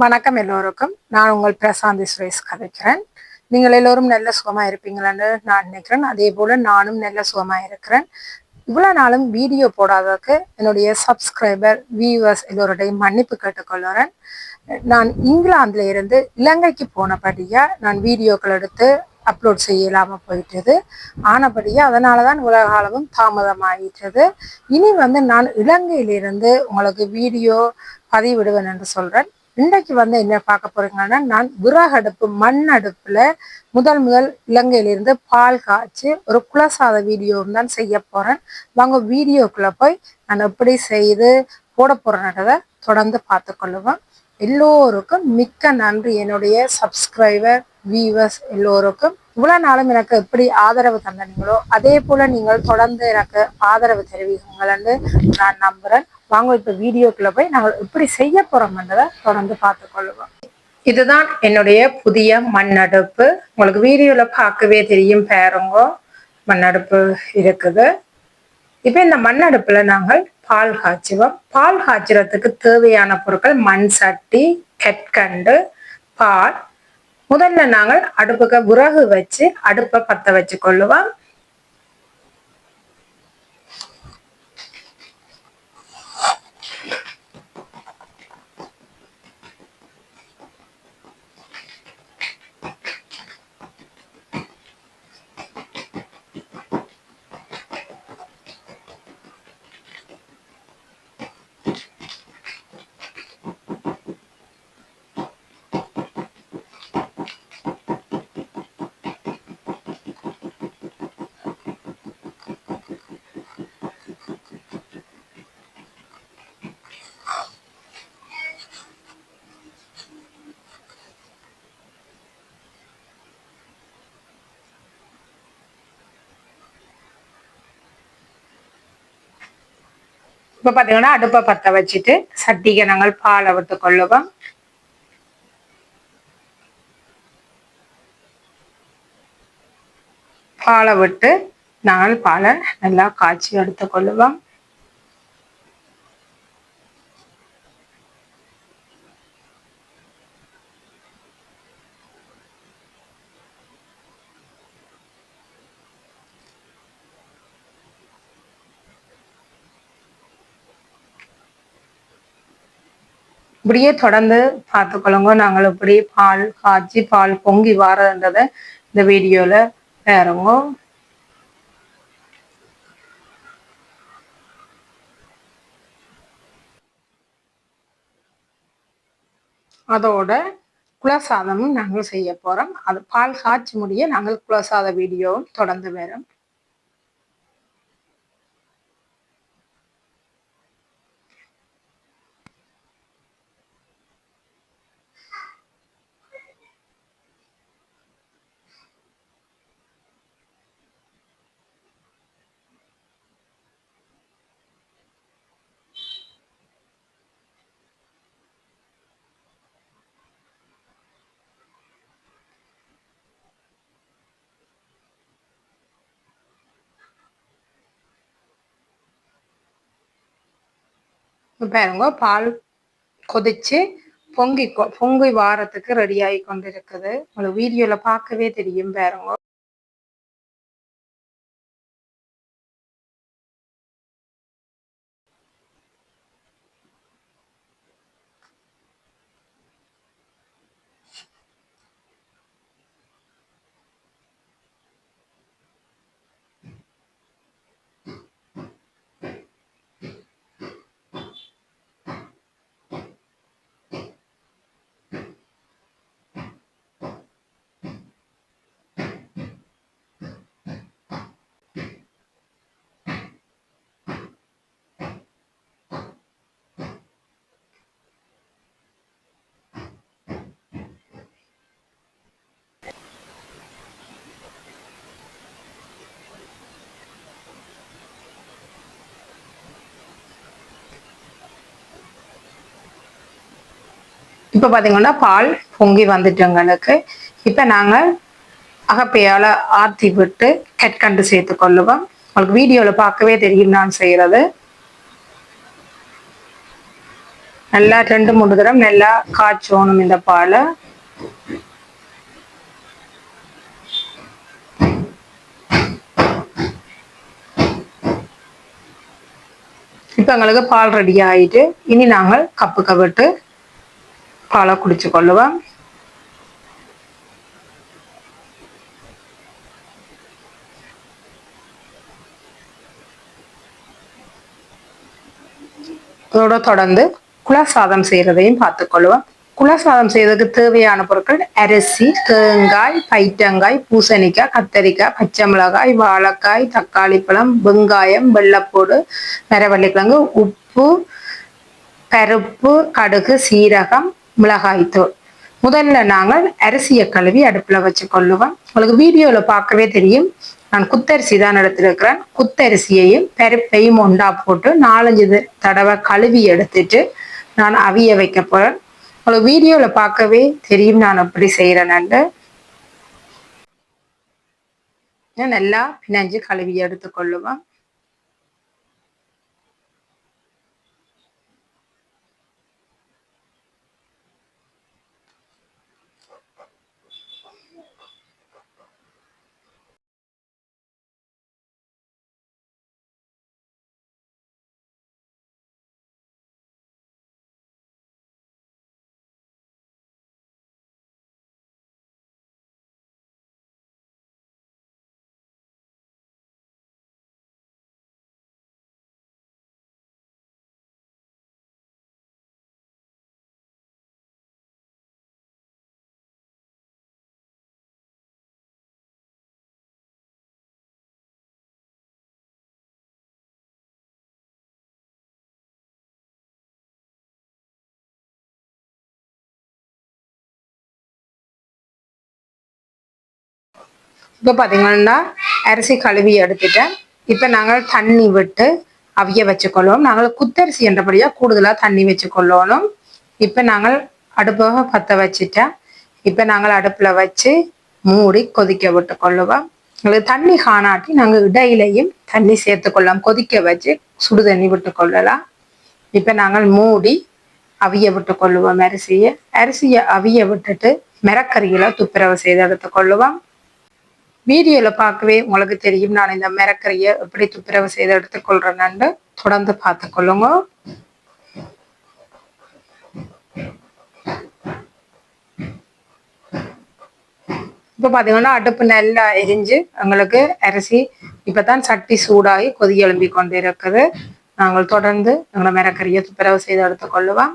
வணக்கம் எல்லோருக்கும். நான் உங்கள் பிரசாந்தி சுரேஷ் கதைக்கிறேன். நீங்கள் எல்லோரும் நல்ல சுகமா இருப்பீங்களான்னு நான் நினைக்கிறேன். அதே போல நானும் நல்ல சுகமா இருக்கிறேன். இவ்வளவு நாளும் வீடியோ போடாததுக்கு என்னுடைய சப்ஸ்கிரைபர் வியூவர்ஸ் எல்லோருடையும் மன்னிப்பு கேட்டுக்கொள்கிறேன். நான் இங்கிலாந்துல இருந்து இலங்கைக்கு போனபடியா நான் வீடியோக்கள் எடுத்து அப்லோட் செய்யலாம போயிட்டது. ஆனபடியா அதனாலதான் உலக அளவும் தாமதமாயிட்டது. இனி நான் இலங்கையிலிருந்து உங்களுக்கு வீடியோ பதிவிடுவேன் என்று சொல்றேன். இன்றைக்கு என்ன பார்க்க போறீங்கன்னா, நான் விறகடுப்பு மண் அடுப்புல முதல் இலங்கையிலிருந்து பால் காய்ச்சி ஒரு குலசாத வீடியோவும் தான் செய்ய போறேன். வாங்க வீடியோக்குள்ள போய் நான் எப்படி செய்து போட போறேன்றதை தொடர்ந்து பார்த்து கொள்ளுவேன். எல்லோருக்கும் மிக்க நன்றி. என்னுடைய சப்ஸ்கிரைபர் வியூவர்ஸ் எல்லோருக்கும் இவ்வளவு நாளும் எனக்கு எப்படி ஆதரவு தந்தீங்களோ அதே போல நீங்கள் தொடர்ந்து எனக்கு ஆதரவு தெரிவிங்கள் என்று நான் நம்புறேன். வாங்க இப்ப வீடியோக்குள்ள போய் நாங்கள் எப்படி செய்ய போறோம்ன்றதை தொடர்ந்து பார்த்துக் கொள்ளுவோம். இதுதான் என்னுடைய புதிய மண்ணடுப்பு. உங்களுக்கு வீடியோல பார்க்கவே தெரியும், பாருங்க மண்ணடுப்பு இருக்குது. இப்ப இந்த மண்ணடுப்புல நாங்கள் பால் காய்ச்சுவோம். பால் காய்ச்சறதுக்கு தேவையான பொருட்கள் மண் சட்டி, கற்கண்டு, பால். முதல்ல நாங்கள் அடுப்புக்கு விறகு வச்சு அடுப்பை பத்த வச்சு கொள்ளுவோம். இப்ப பாத்தீங்கன்னா அடுப்பை பத்த வச்சுட்டு சட்டிக்கு நாங்கள் பாலை விட்டு கொள்ளுவோம். பாலை விட்டு நாங்கள் பாலை நல்லா காய்ச்சி எடுத்து கொள்ளுவோம். இப்படியே தொடர்ந்து பார்த்துக்கொள்ளுங்க. நாங்கள் இப்படி பால் காய்ச்சி பால் பொங்கி வாரன்றதை இந்த வீடியோல பாருங்க. அதோட குலசாதமும் நாங்கள் செய்ய போறோம். அது பால் காய்ச்சி முடிய நாங்கள் குலசாத வீடியோவும் தொடர்ந்து வரும். பாருங்க, பால் கொதிச்சு பொங்கி வாரத்துக்கு ரெடி ஆகி கொண்டு இருக்குது. உங்களுக்கு வீடியோல பார்க்கவே தெரியும் பாருங்க. இப்ப பாத்தீங்கன்னா பால் பொங்கி வந்துட்டு எங்களுக்கு. இப்ப நாங்கள் அகப்பையால ஆத்தி விட்டு கற்கண்டு சேர்த்து கொள்ளுவோம். உங்களுக்கு வீடியோல பார்க்கவே தெரியும் நான் செய்யறது. நல்லா 2-3 தரம் நல்லா காய்ச்சணும் இந்த பாலை. இப்ப எங்களுக்கு பால் ரெடி ஆயிட்டு இனி நாங்கள் கப்புக்கு விட்டு பாலை குடிச்சு கொள்ளுவோம். இதோட தொடர்ந்து குலசாதம் செய்யறதையும் பார்த்துக்கொள்வோம். குலசாதம் செய்வதற்கு தேவையான பொருட்கள் அரிசி, தேங்காய், பைற்றங்காய், பூசணிக்காய், கத்தரிக்காய், பச்சை மிளகாய், வாழைக்காய், தக்காளி பழம், வெங்காயம், வெள்ளைப்பூடு, மரவள்ளிக்கிழங்கு, உப்பு, பருப்பு, கடுகு, சீரகம், மிளகாய்த்தூள். முதல்ல நாங்கள் அரிசியை கழுவி அடுப்புல வச்சு கொள்ளுவோம். உங்களுக்கு வீடியோல பார்க்கவே தெரியும், நான் குத்தரிசி தான் எடுத்திருக்கிறேன். குத்தரிசியையும் பருப்பையும் ஒண்டா போட்டு 4-5 தடவை கழுவி எடுத்துட்டு நான் அவிய வைக்க போறேன். உங்களுக்கு வீடியோல பார்க்கவே தெரியும் நான் எப்படி செய்யறேன்னு. நல்லா பிணைஞ்சு கழுவி எடுத்துக்கொள்ளுவோம். இப்போ பார்த்தீங்கன்னா அரிசி கழுவி எடுத்துட்டேன். இப்போ நாங்கள் தண்ணி விட்டு அவிய வச்சுக்கொள்வோம். நாங்கள் குத்தரிசி என்றபடியாக கூடுதலாக தண்ணி வச்சுக்கொள்ளணும். இப்போ நாங்கள் அடுப்பாக பற்ற வச்சுட்டேன். இப்போ நாங்கள் அடுப்பில் வச்சு மூடி கொதிக்க விட்டு கொள்ளுவோம். எங்களுக்கு தண்ணி காணாட்டி நாங்கள் இடையிலையும் தண்ணி சேர்த்துக்கொள்ளலாம். கொதிக்க வச்சு சுடு தண்ணி விட்டு கொள்ளலாம். இப்போ நாங்கள் மூடி அவிய விட்டு கொள்ளுவோம் அரிசியை அவிய விட்டுட்டு மிரக்கறிகளை துப்புரவு செய்து எடுத்து கொள்ளுவோம். வீடியோல பார்க்கவே உங்களுக்கு தெரியும் நான் இந்த மிரக்கறியை எப்படி துப்புரவு செய்து எடுத்துக்கொள்றேன்னு. தொடர்ந்து பார்த்துக்கொள்ளுங்க. இப்போ பார்த்தீங்கன்னா அடுப்பு நல்லா எரிஞ்சு எங்களுக்கு அரிசி இப்பதான் சட்டி சூடாகி கொதி எழும்பி கொண்டு இருக்குது. நாங்கள் தொடர்ந்து எங்களை மிரக்கறியை துப்புரவு செய்து எடுத்துக்கொள்ளுவோம்.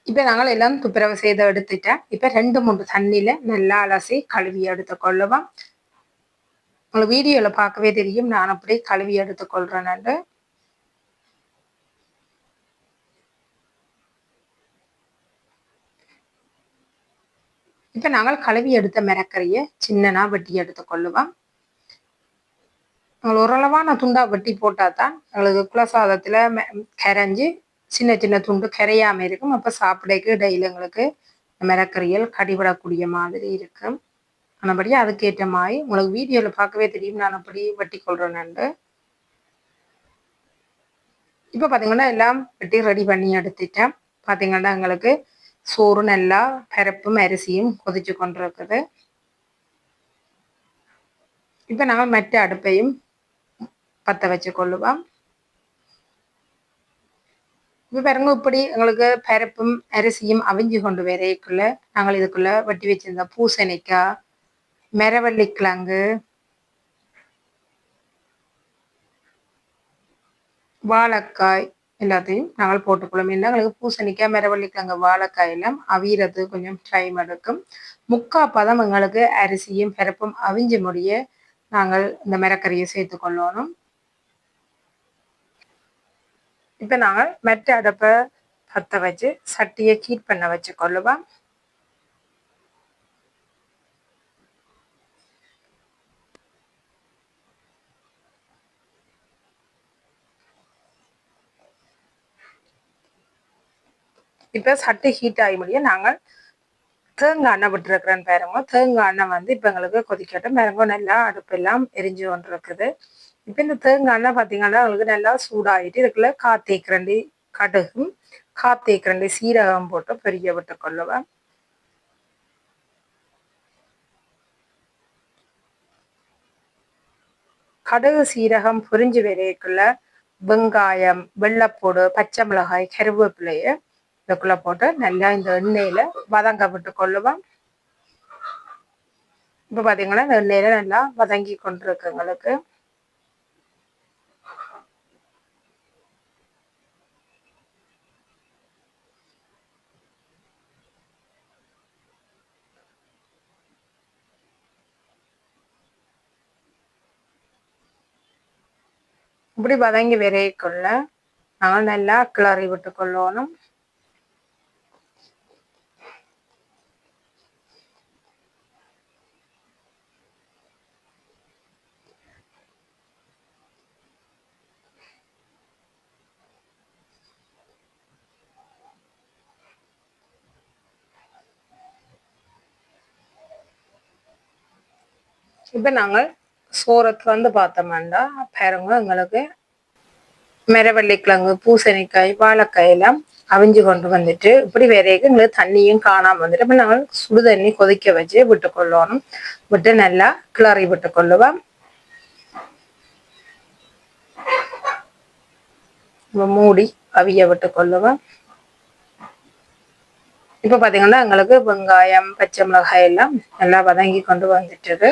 இப்போ நாங்கள் எல்லாம் துப்புரவு செய்து எடுத்துட்டேன். இப்போ 2-3 தண்ணியில நல்லா அலசி கழுவி எடுத்துக்கொள்ளுவோம். உங்களுக்கு வீடியோல பார்க்கவே தெரியும் நான் அப்படி கழுவி எடுத்துக்கொள்றேன்னு. இப்போ நாங்கள் கழுவி எடுத்த மிரக்கறியை சின்னனா வெட்டி எடுத்துக்கொள்ளுவோம். நாங்கள் ஓரளவான துண்டா வெட்டி போட்டால் தான் எங்களுக்கு குலசாதத்தில் கரைஞ்சி சின்ன சின்ன துண்டு கரையாமல் இருக்கும். அப்போ சாப்பிடக்கு இடையில எங்களுக்கு மிரக்கறிகள் கடிபடக்கூடிய மாதிரி இருக்கும். ஆனபடி அதுக்கேற்ற மாதிரி உங்களுக்கு வீடியோவில் பார்க்கவே தெரியும் நான் அப்படி வெட்டி கொள்றேன்னு. இப்போ பார்த்தீங்கன்னா எல்லாம் வெட்டி ரெடி பண்ணி எடுத்துட்டேன். பார்த்தீங்கன்னா எங்களுக்கு சோறு நல்லா பருப்பும் அரிசியும் கொதிச்சு கொண்டிருக்குது. இப்போ நாங்கள் மற்ற அடுப்பையும் பற்ற வச்சு கொள்ளுவோம். இப்போ பாருங்க இப்படி எங்களுக்கு பருப்பும் அரிசியும் அவிஞ்சு கொண்டு வரைக்குள்ள நாங்கள் இதுக்குள்ள வெட்டி வச்சிருந்த பூசணிக்காய், மரவள்ளிக்கிழங்கு, வாழைக்காய், எல்லாத்தையும் நாங்கள் போட்டுக்கொள்ளும். என்ன எங்களுக்கு பூசணிக்காய், மரவள்ளிக்கிழங்கு, வாழைக்காய் எல்லாம் அவியறது கொஞ்சம் டைம் எடுக்கும். முக்கால் பதம் எங்களுக்கு அரிசியும் பருப்பும் அவிஞ்சு முடிய நாங்கள் இந்த மரக்கறியை சேர்த்து கொள்ளணும். இப்போ நாங்கள் மற்ற அடுப்பை பற்ற வச்சு சட்டியை ஹீட் பண்ண வச்சு கொள்ளுவோம். இப்போ சட்டி ஹீட் ஆகி முடிய நாங்கள் தேங்காய் எண்ணெய் விட்டுருக்குறேன்னு பாருங்க. தேங்காய் எண்ணெய் வந்து இப்போ எங்களுக்கு கொதிக்கட்டும். பாருங்க நல்லா அடுப்பெல்லாம் எரிஞ்சு கொண்டு இருக்குது. இப்போ இந்த தேங்காய் எண்ணெய் பார்த்தீங்கன்னா எங்களுக்கு நல்லா சூடாகிட்டு இதுக்குள்ள காத்தேக்கரண்டி கடுகும் காத்தேக்கரண்டி சீரகம் போட்டு பெரிய விட்டு கொள்ளுவேன். கடுகு சீரகம் பொரிஞ்சு வரைக்குள்ள வெங்காயம், வெள்ளைப்பூடு, பச்சை மிளகாய், கருவேப்பிலையை இதுக்குள்ள போட்டு நல்லா இந்த எண்ணெயில வதங்க விட்டு கொள்ளுவோம். இப்போ பார்த்தீங்கன்னா இந்த எண்ணெயில நல்லா வதங்கி கொண்டிருக்கு எங்களுக்கு. இப்படி வதங்கி வரைக்குள்ள நாங்கள் நல்லா கிளறி விட்டு கொள்ளணும். இப்போ நாங்கள் சோறத்து வந்து பார்த்தோம்னா பாருங்க எங்களுக்கு மரவள்ளிக்கிழங்கு, பூசணிக்காய், வாழைக்காய் எல்லாம் அவிஞ்சு கொண்டு வந்துட்டு இப்படி வரைக்கும் எங்களுக்கு தண்ணியும் காணாம வந்துட்டு அப்போ நாங்கள் சுடு தண்ணி கொதிக்க வச்சு விட்டு கொள்ளணும். விட்டு நல்லா கிளறி விட்டு கொள்ளுவோம். மூடி அவிய விட்டு கொள்ளுவோம். இப்போ பார்த்தீங்கன்னா எங்களுக்கு வெங்காயம், பச்சை மிளகாய் எல்லாம் நல்லா வதங்கி கொண்டு வந்துட்டு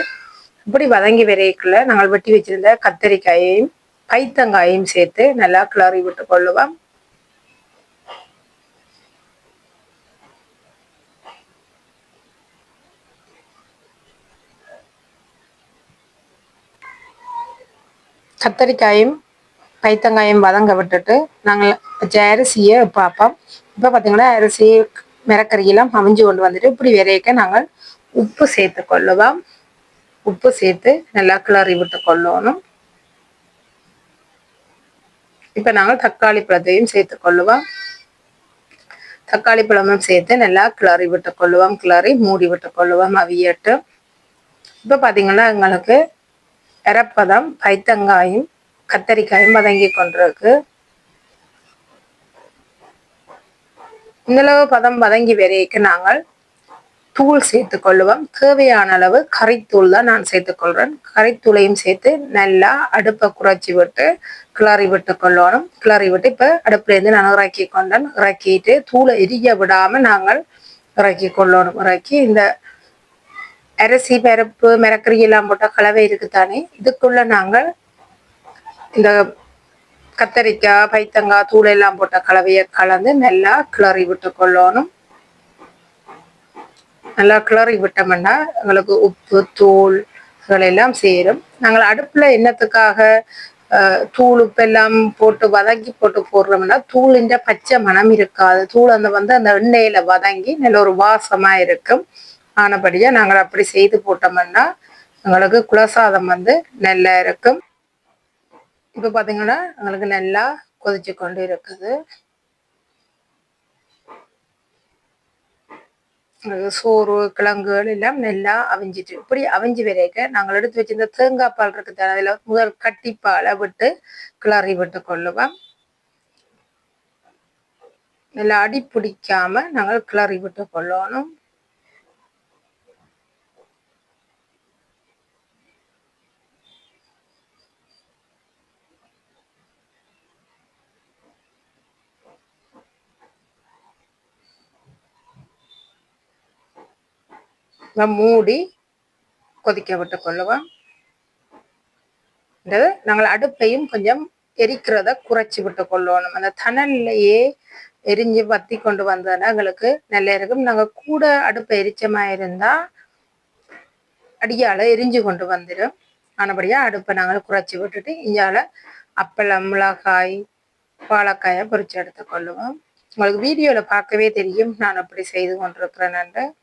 இப்படி வதங்கி வரைக்குள்ள நாங்கள் வெட்டி வச்சிருந்த கத்தரிக்காயையும் பைத்தங்காயையும் சேர்த்து நல்லா கிளறி விட்டு கொள்ளுவோம். கத்தரிக்காயும் பைத்தங்காயம் வதங்க விட்டுட்டு நாங்கள் அரிசியை பார்ப்போம். இப்போ பார்த்தீங்கன்னா அரிசி மிரக்கறியெல்லாம் அவிஞ்சு கொண்டு வந்துட்டு இப்படி விரைக்க நாங்கள் உப்பு சேர்த்து கொள்ளுவோம். உப்பு சேர்த்து நல்லா கிளறி விட்டு கொள்ளணும். இப்போ நாங்கள் தக்காளி பழத்தையும் சேர்த்து கொள்ளுவோம். தக்காளி பழமும் சேர்த்து நல்லா கிளறி விட்டு கொள்ளுவோம். கிளறி மூடி விட்டு கொள்ளுவோம் அவியட்டு. இப்போ பார்த்தீங்கன்னா எங்களுக்கு எரப்பதம் பைத்தங்காயும் கத்தரிக்காயும் வதங்கி கொண்டிருக்கு. இந்தளவு பதம் வதங்கி வரைக்கு நாங்கள் தூள் சேர்த்து கொள்ளுவோம். தேவையான அளவு கறித்தூள் தான் நான் சேர்த்துக்கொள்றேன். கறித்தூளையும் சேர்த்து நல்லா அடுப்பை குறைச்சி விட்டு கிளறி விட்டு கொள்ளணும். கிளறி விட்டு இப்போ அடுப்புலேருந்து நான் இறக்கி கொண்டேன். இறக்கிட்டு தூளை எரிய விடாம நாங்கள் இறக்கி கொள்ளணும். இறக்கி இந்த அரிசி பருப்பு மிரக்கறி எல்லாம் போட்ட கலவை இருக்குத்தானே இதுக்குள்ள நாங்கள் இந்த கத்தரிக்காய் பைத்தங்காய் தூள் எல்லாம் போட்ட கலவையை கலந்து நல்லா கிளறி விட்டு கொள்ளணும். நல்லா கிளறி விட்டோம்னா எங்களுக்கு உப்பு தூள் எல்லாம் சேரும். நாங்கள் அடுப்புல என்னத்துக்காக தூள் உப்பு எல்லாம் போட்டு வதக்கி போட்டு போடுறோம்னா தூளின் பச்சை மனம் இருக்காது. தூள் அந்த எண்ணெயில வதங்கி நல்ல ஒரு வாசமா இருக்கும். ஆனபடியா நாங்கள் அப்படி செய்து போட்டோம்னா எங்களுக்கு குலசாதம் நல்லா இருக்கும். இப்போ பார்த்தீங்கன்னா எங்களுக்கு நல்லா கொதிச்சு கொண்டு இருக்குது. சோறு கிழங்குகள் எல்லாம் நல்லா அவிஞ்சிட்டு இப்படி அவிஞ்சு வரைக்க நாங்கள் எடுத்து வச்சிருந்த தேங்காய் பால் இருக்கு தானே அதில் முதல் கட்டிப்பாலை விட்டு கிளறி விட்டு கொள்ளுவோம். நல்லா அடி பிடிக்காம நாங்கள் கிளறி விட்டு கொள்ளணும். மூடி கொதிக்க விட்டு கொள்ளுவோம். நாங்கள் அடுப்பையும் கொஞ்சம் எரிக்கிறத குறைச்சி விட்டு கொள்ளணும். அந்த தணல்லையே எரிஞ்சு வத்தி கொண்டு வந்ததுன்னா எங்களுக்கு நல்லா இருக்கும். நாங்கள் கூட அடுப்பை எரிச்சமா இருந்தா அடியால எரிஞ்சு கொண்டு வந்துடும். ஆனபடியா அடுப்பை நாங்கள் குறைச்சி விட்டுட்டு இஞ்சால அப்பளம், மிளகாய், வாழைக்காயை பொரிச்சு எடுத்து கொள்ளுவோம். உங்களுக்கு வீடியோல பார்க்கவே தெரியும் நான் அப்படி செய்து கொண்டிருக்கிறேன்.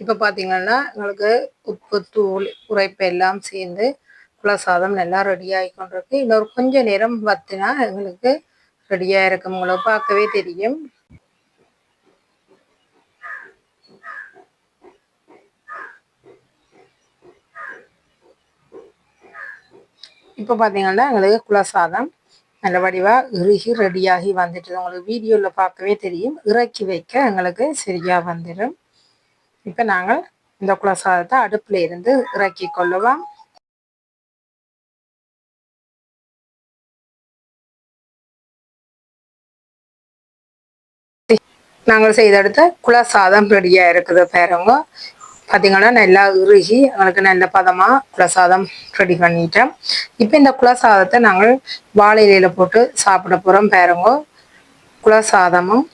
இப்போ பார்த்தீங்கன்னா எங்களுக்கு உப்பு, தூள், உரைப்பு எல்லாம் சேர்ந்து குலசாதம் நல்லா ரெடி ஆகி கொண்டிருக்கு. இன்னொரு கொஞ்சம் நேரம் வத்தினா எங்களுக்கு ரெடியாக இருக்கும். உங்களுக்கு பார்க்கவே தெரியும். இப்போ பார்த்தீங்கன்னா எங்களுக்கு குலசாதம் நல்ல வடிவாக இறுகி ரெடியாகி வந்துட்டு உங்களுக்கு வீடியோவில் பார்க்கவே தெரியும். இறக்கி வைக்க எங்களுக்கு சரியாக வந்துடும். இப்போ நாங்கள் இந்த குலசாதத்தை அடுப்பில் இருந்து இறக்கி கொள்ளுவோம். நாங்கள் செய்தெடுத்த குலசாதம் ரெடியாக இருக்குது பாருங்க. பார்த்தீங்கன்னா நல்லா இறுகி எங்களுக்கு நல்ல பதமாக குலசாதம் ரெடி பண்ணிட்டோம். இப்போ இந்த குலசாதத்தை நாங்கள் வாழை இலையில போட்டு சாப்பிட போகிறோம் பாருங்க. குலசாதமும்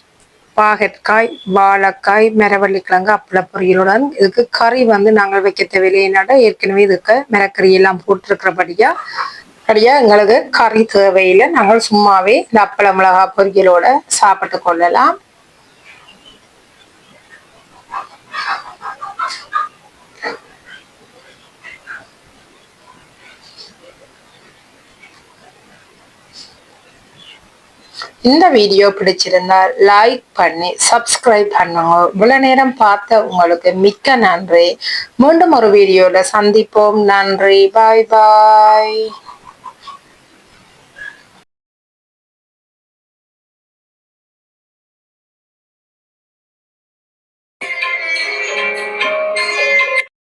பாகற்காய், வாழைக்காய், மரவள்ளிக்கிழங்கு, அப்பள பொரியலுடன் இதுக்கு கறி நாங்கள் வைக்க தேவையில்லைனாட ஏற்கனவே இதுக்கு மிரக்கறி எல்லாம் போட்டிருக்கிறபடியா எங்களுக்கு கறி தேவையில்லை. நாங்கள் சும்மாவே இந்த அப்பள மிளகா பொரியலோட சாப்பிட்டு கொள்ளலாம். இந்த வீடியோ பிடிச்சிருந்தா லைக் பண்ணி சப்ஸ்கிரைப் பண்ணுங்க. இவ்வளவு நேரம் பார்த்த உங்களுக்கு மிக்க நன்றி. மீண்டும் ஒரு வீடியோல சந்திப்போம். நன்றி. பாய் பாய்.